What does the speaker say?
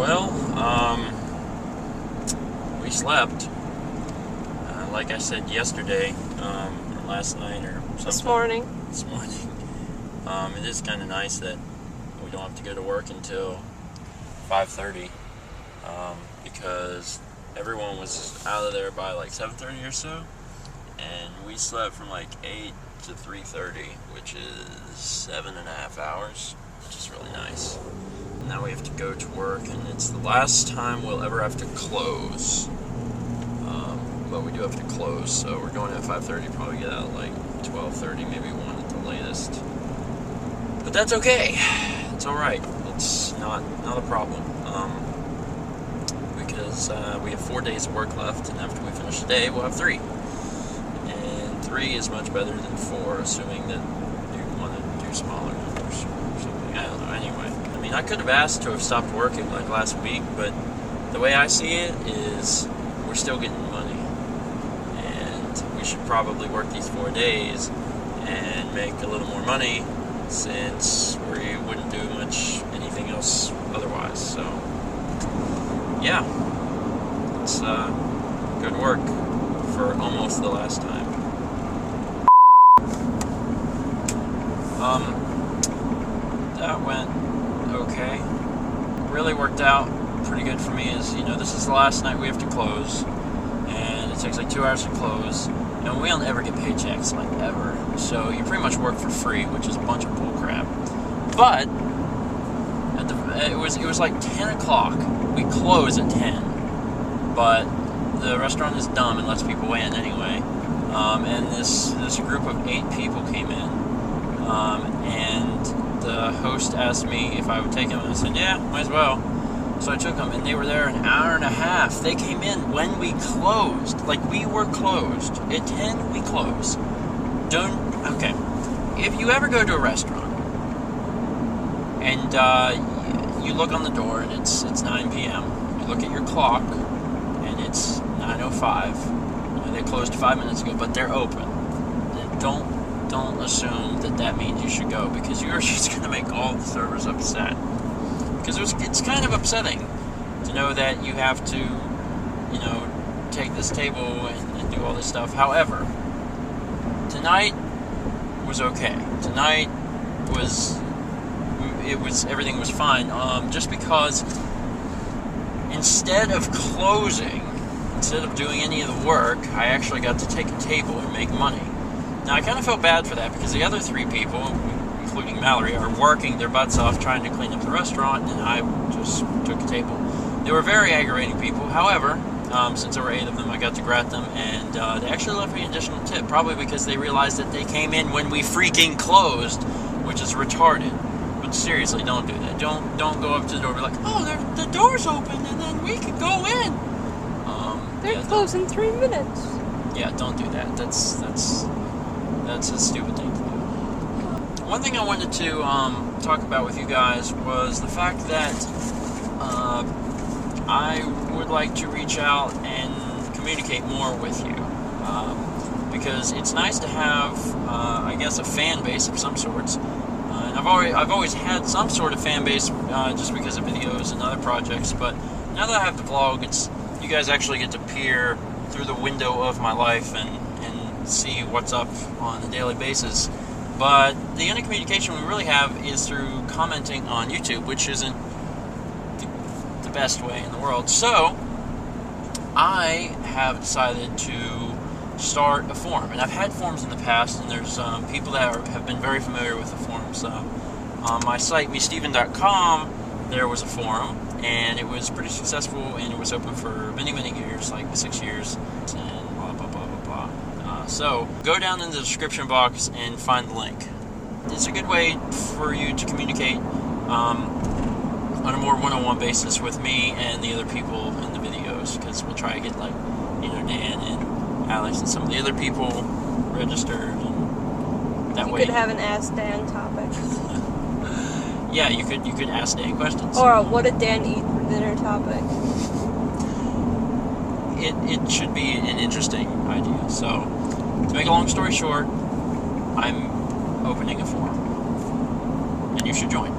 Well, we slept. Like I said yesterday, or last night, or something. This morning. It is kind of nice that we don't have to go to work until 5:30, because everyone was out of there by like 7:30 or so, and we slept from like 8 to 3:30, which is 7.5 hours, which is really nice. Now we have to go to work, and it's the last time we'll ever have to close. But we do have to close, so we're going at 5:30, probably get out at like 12:30, maybe 1 at the latest. But that's okay. It's alright. It's not a problem. Because we have 4 days of work left, and after we finish the day, we'll have 3. And 3 is much better than 4, assuming that you want to do smaller numbers or something. I don't know. Anyway, I mean, I could have asked to have stopped working like last week, but the way I see it is we're still getting money. And we should probably work these 4 days and make a little more money, since we wouldn't do anything else otherwise. So, yeah, it's good work for almost the last time. That went okay. Really worked out pretty good for me. Is, this is the last night we have to close, and it takes like 2 hours to close, and we don't ever get paychecks, like ever. So you pretty much work for free, which is a bunch of bullcrap. But it was like 10 o'clock. We close at 10, but the restaurant is dumb and lets people in anyway. And this group of 8 people came in, and the host asked me if I would take them, and I said, yeah, might as well. So I took them, and they were there an hour and a half. They came in when we closed. Like, we were closed. At 10, we close. Okay. If you ever go to a restaurant, and you look on the door, and it's 9 p.m., you look at your clock, and it's 9:05. They closed 5 minutes ago, but they're open. Don't assume that means you should go, because you're just going to make all the servers upset. Because it's kind of upsetting to know that you have to, take this table and do all this stuff. However, tonight was okay. Tonight everything was fine. Just because instead of doing any of the work, I actually got to take a table and make money. Now, I kind of felt bad for that, because the other 3 people, including Mallory, are working their butts off trying to clean up the restaurant, and I just took a table. They were very aggravating people. However, since there were 8 of them, I got to grat them, and they actually left me an additional tip, probably because they realized that they came in when we freaking closed, which is retarded. But seriously, don't do that. Don't go up to the door and be like, oh, the door's open, and then we can go in. They're closed in 3 minutes. Yeah, don't do that. That's a stupid thing to do. One thing I wanted to talk about with you guys was the fact that I would like to reach out and communicate more with you, because it's nice to have, I guess, a fan base of some sorts. And I've always had some sort of fan base, just because of videos and other projects. But now that I have the vlog, you guys actually get to peer through the window of my life and see what's up on a daily basis. But the only communication we really have is through commenting on YouTube, which isn't the best way in the world. So I have decided to start a forum, and I've had forums in the past, and there's people that have been very familiar with the forums. On my site, mesteven.com, there was a forum, and it was pretty successful, and it was open for many years, like 6 years, and blah blah blah blah blah. So go down in the description box and find the link. It's a good way for you to communicate on a more one-on-one basis with me and the other people in the videos, because we'll try to get Dan and Alex and some of the other people registered, and that way you could have an Ask Dan topic. Yeah, you could ask Dan questions. Or what did Dan eat for dinner topic. It should be an interesting idea. So, to make a long story short, I'm opening a forum, and you should join.